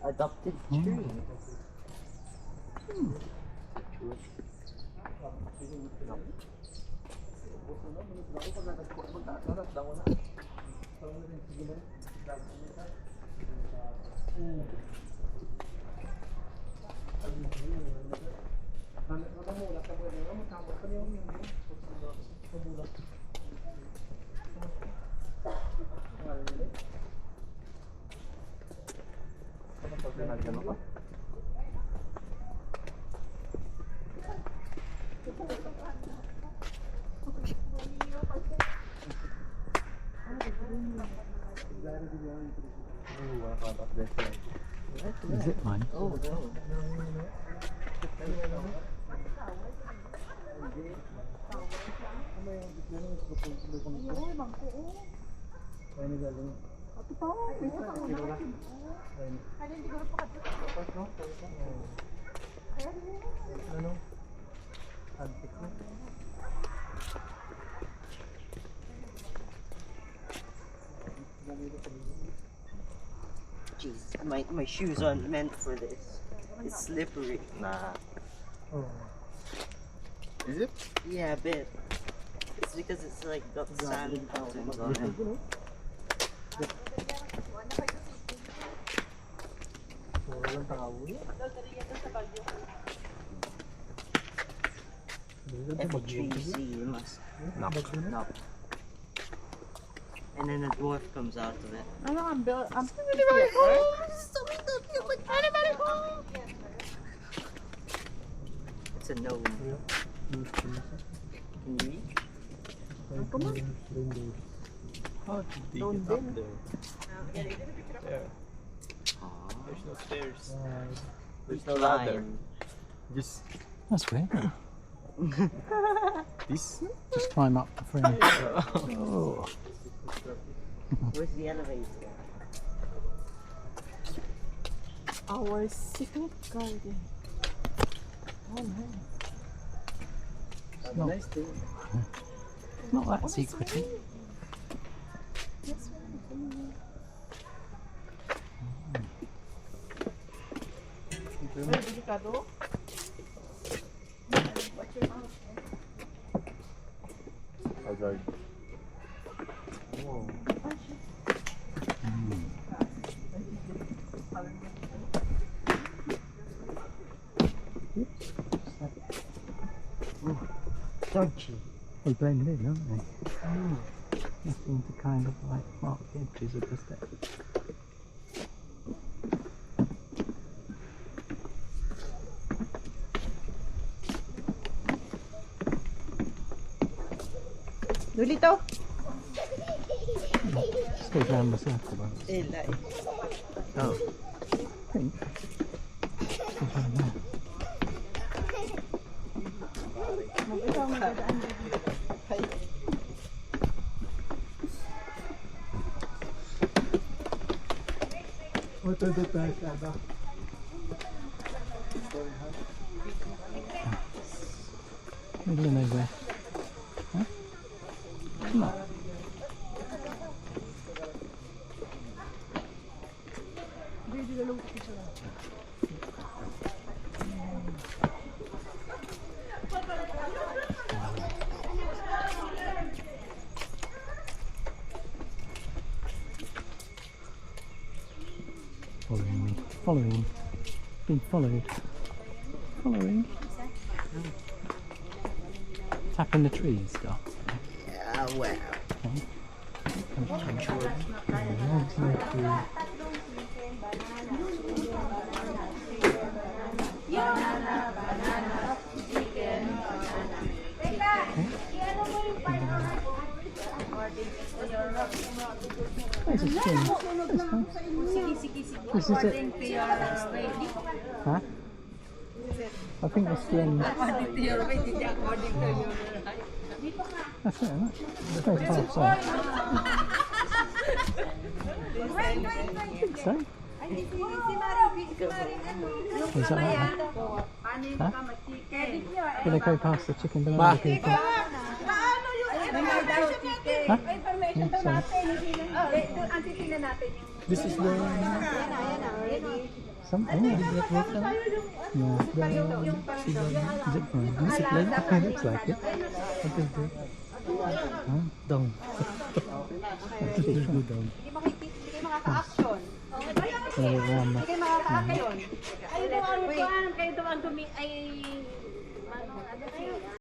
Adopted tree. Is it mine? Oh no. Jeez, my shoes aren't meant for this. It's slippery. Nah. Is it? Yeah, a bit. It's because it's like got sand patterns on it. Every tree you see, you must knock. And then a dwarf comes out of it. It's a gnome. Can you reach? How to dig it up there? There. There's no stairs. There's no ladder. Just That's weird. this. Just climb up the frame. Oh. Where's the elevator? Our secret garden. Oh no. It's not, it's not that secretive. Delicado. Hazard. Dodgy. They blend in, don't they? Nothing to kind of like mark the edges of the step. Lulito. Just go round the circle once. Oh. I think. Goes round there. Middle of nowhere. Huh? Come on. Following me. Following. Being followed. Following. Tapping the trees, stuff. Yeah, well. It's a skin. It's fine. This is it. Huh? I think the skin. That's it, isn't it? Very fast, so. So? Is that right? Huh? Can I go past the chicken banana people? Huh? This is the... Something? Yeah. Zip line. Zip line? It looks like it. What is it? Huh? Down. What is it? Down. Hindi kayo makaka-action. Ayun, kayo doon ang